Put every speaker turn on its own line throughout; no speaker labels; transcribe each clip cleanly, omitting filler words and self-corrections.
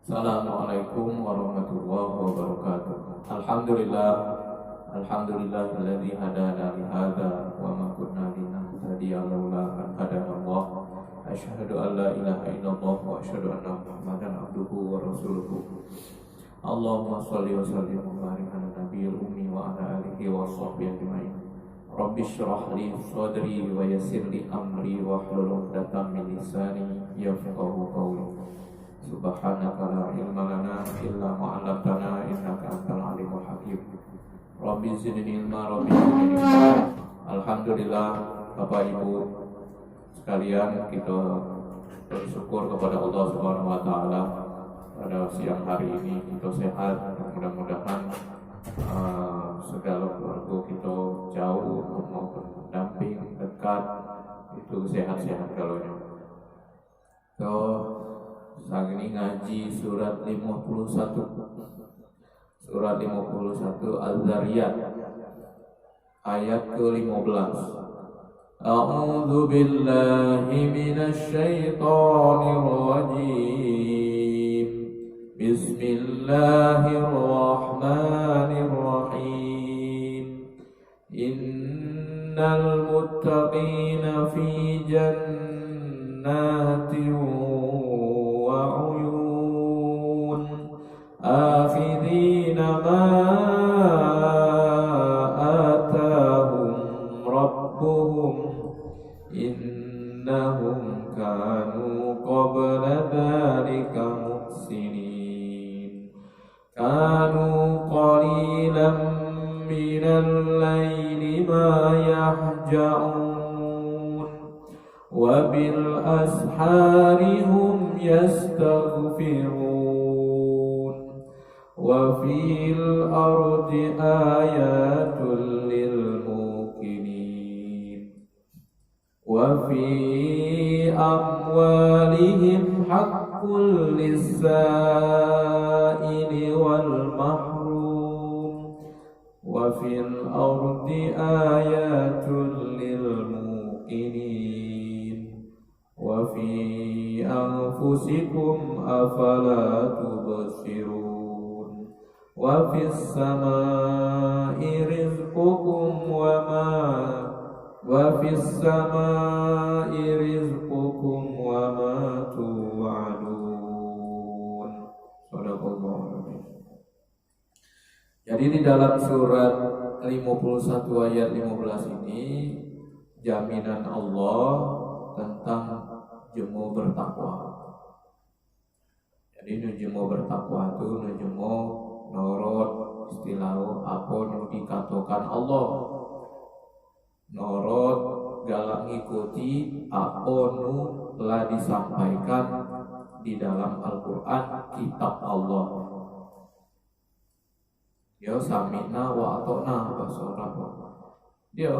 Assalamualaikum warahmatullahi wabarakatuh. Alhamdulillahilladzi hadana li hadza wa ma kunna linahtadiya laula an hadana Allah. Asyhadu an la ilaha illallah wa asyhadu anna Muhammadan abduhu wa rasuluhu. Allahumma shalli wa sallim wa barik ala nabiyil ummi wa ala alihi wa sahbihi ajmain. Rabbi shrah li sadri wa yassir li amri wa hlul 'uqdatam min lisani yafqahu qawli. Subhanaka la ilma lana illa ma 'allamtana innaka antal alimul hakim. Rabbi zidni ilma, Rabbi zidni ilma. Alhamdulillah Bapak Ibu sekalian, kita bersyukur kepada Allah Subhanahu wa taala pada siang hari ini kita sehat. Mudah-mudahan segala keluarga kita jauh maupun pendamping dekat itu sehat-sehat kalaunya. So, saat ini ngaji surat 51 Az-Zariyat ayat ke-15. A'udzu billahi minasy syaithanir rajim. Bismillahirrahmanirrahim. Innal muttaqina fi jannatin وعيون آخذين ما آتاهم ربهم إنهم كانوا قبل ذلك محسنين كانوا قليلا من الليل ما يهجعون وبالأسحار هم يستغفرون وفي الأرض آيات للموقنين وفي أموالهم حق للسائل والمحروم وفي الأرض آيات للموقنين وفي أنفسكم أفلا تبصرون وفي السماء رزقكم وما توعدون. Sadaqallahul. Jadi di dalam surat 51 ayat 15 ini jaminan Allah tentang jemu bertakwa. Jadi jemu bertakwa itu jemu norot istilah apa nu dikatakan Allah. Norot galak ngikuti apa nu telah disampaikan di dalam Al-Qur'an, kitab Allah. Ya sami'na wa ata'na bahasa Arab. Dia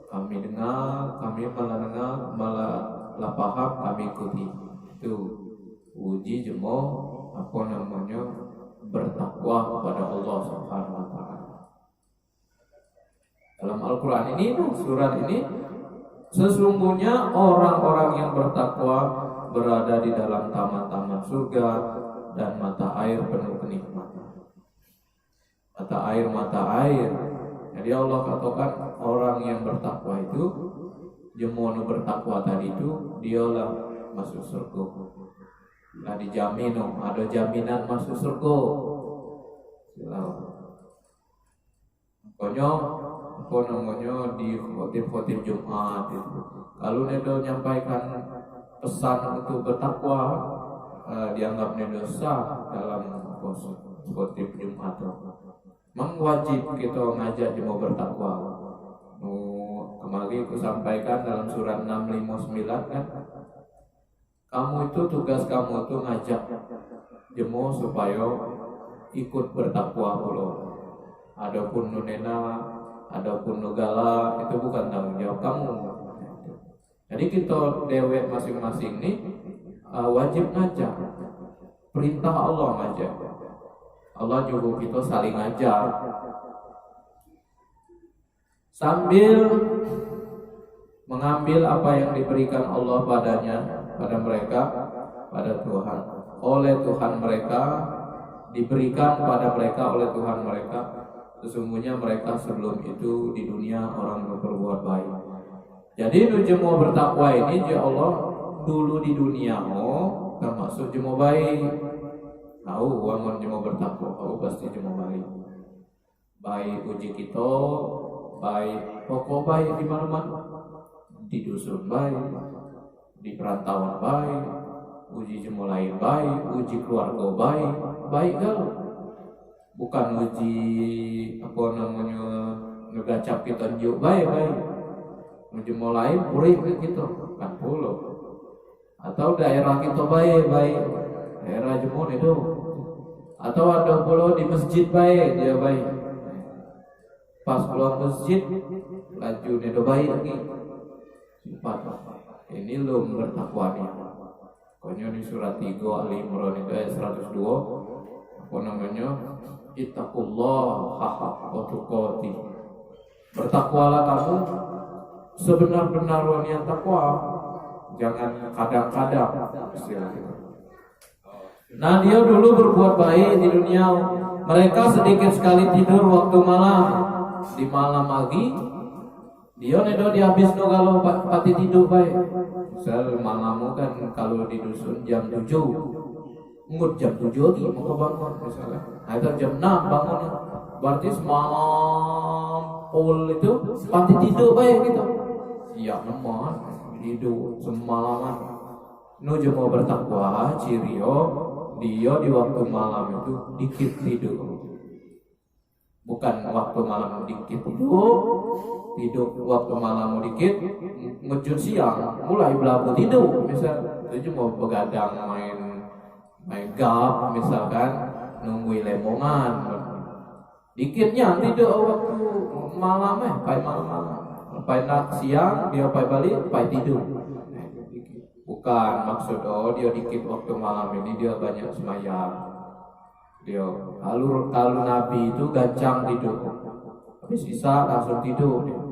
kami dengar, kami malah dengar, malah paham, kami ikuti. Itu uji jemo apa namanya bertakwa kepada Allah Subhanahu wa taala. Dalam Al-Qur'an ini, surat ini, sesungguhnya orang-orang yang bertakwa berada di dalam taman-taman surga dan mata air penuh kenikmatan. Mata air. Jadi Allah katakan orang yang bertakwa itu, jemonu bertakwa tadi itu, dialah masuk surga. Nah dijamin, ada jaminan masuk surga. Pokoknya apa namanya di khotib Jumat itu, kalau nedo menyampaikan pesan untuk bertakwa, dianggap nedo sah dalam khotib Jumat. Memang wajib kita ngajak dia mau bertakwa. Kemarin aku sampaikan dalam surat 659 kan, kamu itu tugas kamu itu ngajak jemu supaya ikut bertakwa pula. Adapun nunena, adapun nugala itu bukan tanggung jawab kamu. Jadi kita dewek masing-masing ini wajib ngajak. Perintah Allah ngajak. Allah nyuruh kita saling ngajak. Sambil mengambil apa yang diberikan Allah pada mereka, pada Tuhan. oleh Tuhan mereka, diberikan pada mereka oleh Tuhan mereka. Sesungguhnya mereka sebelum itu di dunia orang berbuat baik. Jadi nu jemo bertakwa ini ya Allah dulu di dunia termasuk jemo baik. Tahu wangun jemo bertakwa, tahu pasti jemo baik. Baik uji kita, baik pokok baik di mana-mana. Di dusun baik, di perantauan baik, uji jemo lain baik, uji keluarga baik, baik galau. Bukan uji apa namanya ngegacap kita njuk baik. Uji mulai puri gitu kan puluh. Atau daerah kita baik, daerah jemon itu. Atau ada puluh di masjid baik, dia baik. Pas keluar masjid laju itu baik lagi. Sifat ini belum bertakwa nih. Pokoknya di surat 3 Ali Imran itu ayat 102 apa namanya? Ittaqullah haqqa tuqatih. Bertakwalah kamu sebenar-benarnya takwa, jangan kadang-kadang. Nah, dia dulu berbuat baik di dunia. Mereka sedikit sekali tidur waktu malam. Di malam lagi dia nedo dihabis no kalau pati tidur baik. Misal malam kan kalau di dusun jam 7 ngut jam 7 lagi mau bangun misalnya. Atau jam 6 bangun. Berarti semalam pol itu pati tidur baik gitu. Siap neman tidur semalaman. Nu mau bertakwa cirio dia di waktu malam itu dikit tidur. Bukan waktu malam dikit tidur waktu malam dikit ngejut siang mulai belabu tidur misal itu cuma begadang main gap misalkan nungguin lemongan dikitnya tidur waktu malam pai malam pai siang dia pai balik pai tidur bukan maksud dia dikit waktu malam ini dia banyak semayang dia kalau Nabi itu gancang tidur habis sisa langsung tidur dia.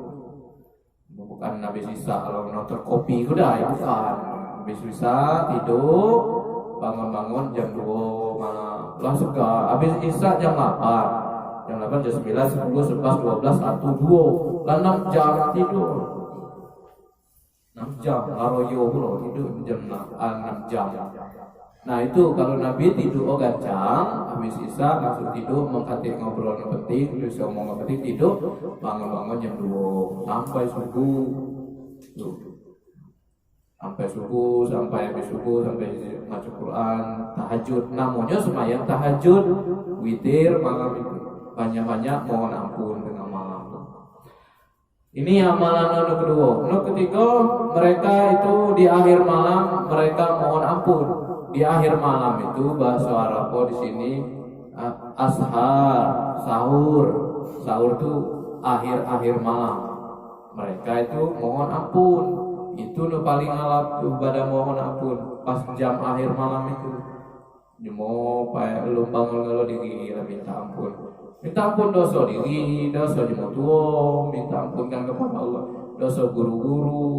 Bukan habis sisa kalau nonton kopi udah itu kan habis sisa tidur bangun jam 2 malam langsung ke habis isya jam 8 jam 9, 10, 11, 12, 1, 2 lah 6 jam tidur 6 jam laroyo pula tidur jam 6 jam. Nah itu kalau Nabi tidur gancang habis isya langsung tidur mengkatik ngobrol yang penting terus ngomong penting tidur bangun jam 2 sampai subuh sampai habis subuh sampai baca Quran tahajud namanya semayang tahajud witir malam itu banyak-banyak mohon ampun dengan malam. Ini amalan kedua. Ketiga mereka itu di akhir malam mereka mohon ampun. Di akhir malam itu bahasa Arab di sini ashar, sahur itu akhir malam. Mereka itu mohon ampun. Itu paling alap tuh pada mohon ampun pas jam akhir malam itu. Jemo pae lu bangun kalau diri minta ampun. Minta ampun dosa diri, dosa jemo tuo, minta ampun kan kepada Allah. Dosa guru-guru,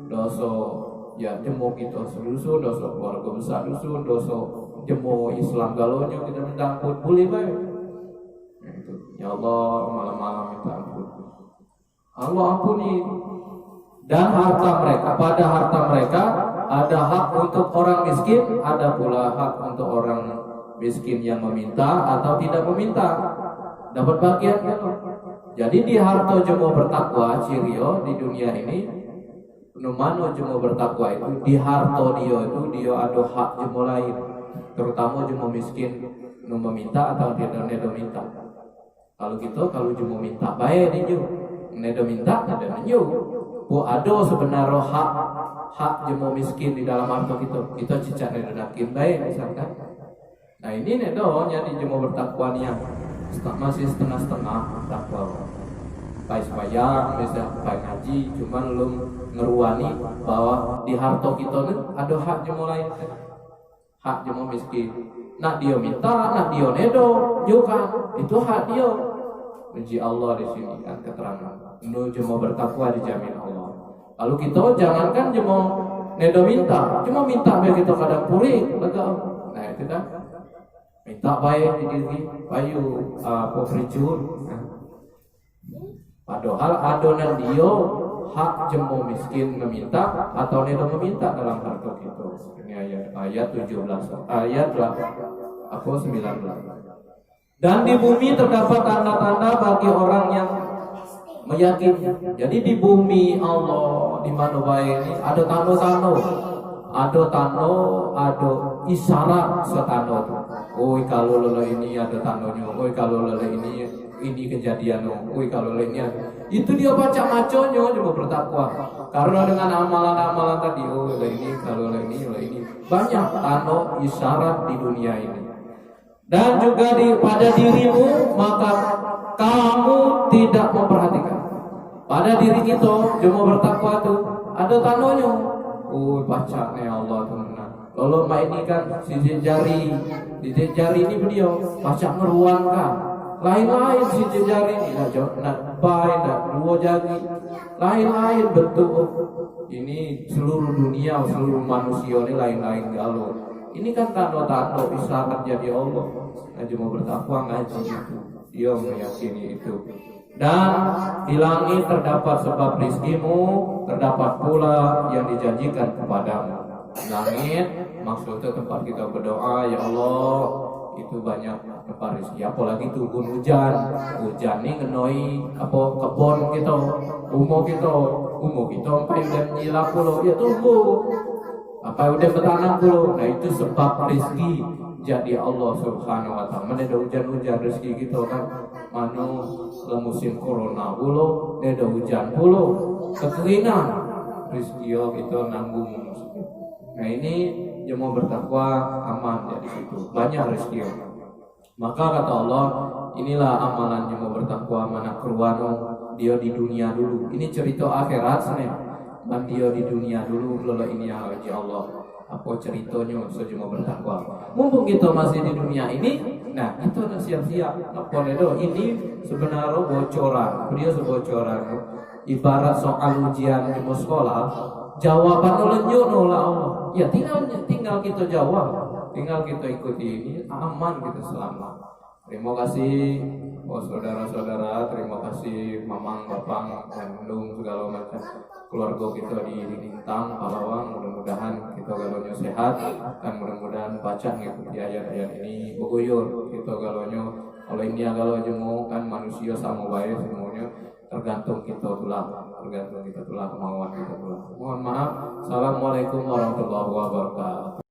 dosa ya jemo kita seluruh dosa keluarga besar dusun dosa jemo Islam galonya kita minta ampun boleh baik itu ya Allah malam-malam minta ampun Allah ampuni dan pada harta mereka ada hak untuk orang miskin ada pula hak untuk orang miskin yang meminta atau tidak meminta dapat bagian jadi di harta jemo bertakwa cirio di dunia ini Numano jemo bertakwa itu di harta dia ada hak jemo lain terutama jemo miskin nu meminta atau dia nedo minta kalau jemo minta baik nih nedo minta ada nyu bu ada sebenarnya hak jemo miskin di dalam harta kita cicak nedo nakin baik misalkan nah ini nedo jadi jemo bertakwa nih masih setengah takwa supaya bisa ngaji cuman belum ngeruani bahwa di harta kita itu ada hak jemo lain hak jemo miskin nak dia minta nak dia nedo juga itu hak dia puji Allah di sini kan keterangan nu jemo bertakwa dijamin Allah lalu kita jangankan jemo nedo minta cuma minta biar kita kadang puri lega nah kita minta baik diri payu pekerjun. Padahal adonan dia hak jemu miskin meminta atau nedo meminta dalam harta itu. Ini ayat 17 ayat 19. Dan di bumi terdapat tanda-tanda bagi orang yang meyakini. Jadi di bumi Allah di mana baik ini ada tanda-tanda. Ada isyarat setanda itu. Oi kalau lele ini ada tandanya. Oi kalau lele ini kejadian. Oi kalau lele ini itu dia baca maconya cuma bertakwa. Karena dengan amalan-amalan tadi, oh lele ini kalau lele ini banyak tanda isyarat di dunia ini. Dan juga pada dirimu maka kamu tidak memperhatikan. Pada diri kita cuma bertakwa tuh ada tandanya. Oh baca nih Allah teman. Kalau mak ini kan sijil jari ini beliau baca meruang kan. Lain-lain sijil jari ini nak baik nak dua jari. Lain-lain bentuk. Ini seluruh dunia seluruh manusia ini lain-lain galau. Ini kan tanda-tanda isyarat jadi Allah. Cuma bertakwa ngaji itu. Dia meyakini itu. Dan di langit terdapat sebab rizkimu, terdapat pula yang dijanjikan kepadamu. Langit maksudnya tempat kita berdoa, ya Allah itu banyak tempat rezeki. Apalagi turun hujan ini ngenoi apa kebun kita, umur kita sampai udah nyilap pulau ya tumbuh. Apa udah bertanam pulau. Nah itu sebab rezeki jadi Allah Subhanahu wa taala. Mana ada hujan-hujan rezeki kita kan. Mana musim corona pulau, ada hujan pulau, kekeringan rezeki kita nanggung. Nah ini yang mau bertakwa aman jadi situ banyak rezeki. Maka kata Allah, inilah amalan yang mau bertakwa mana keruano dia di dunia dulu. Ini cerita akhirat sebenarnya. Man dia di dunia dulu lalu ini yang haji Allah. Apa ceritanya saja mau bertakwa. Mumpung kita masih di dunia ini, nah itu udah siap-siap. Apa itu? Ini sebenarnya bocoran. Dia sebocoran. Ibarat soal ujian di sekolah, jawaban lenyuk nolak Allah. Ya tinggal kita jawab, tinggal kita ikuti ini aman kita selamat. Terima kasih saudara-saudara, terima kasih mamang, bapak, dan belum segala macam keluarga kita di Lintang, Palawang. Mudah-mudahan kita galonyo sehat dan mudah-mudahan baca ngikuti ayat-ayat ini beguyur kita galonyo. Kalau ini kalau jemu kan manusia sama baik semuanya tergantung kita tulah kemauan kita tulah. Mohon maaf. Assalamualaikum warahmatullahi wabarakatuh.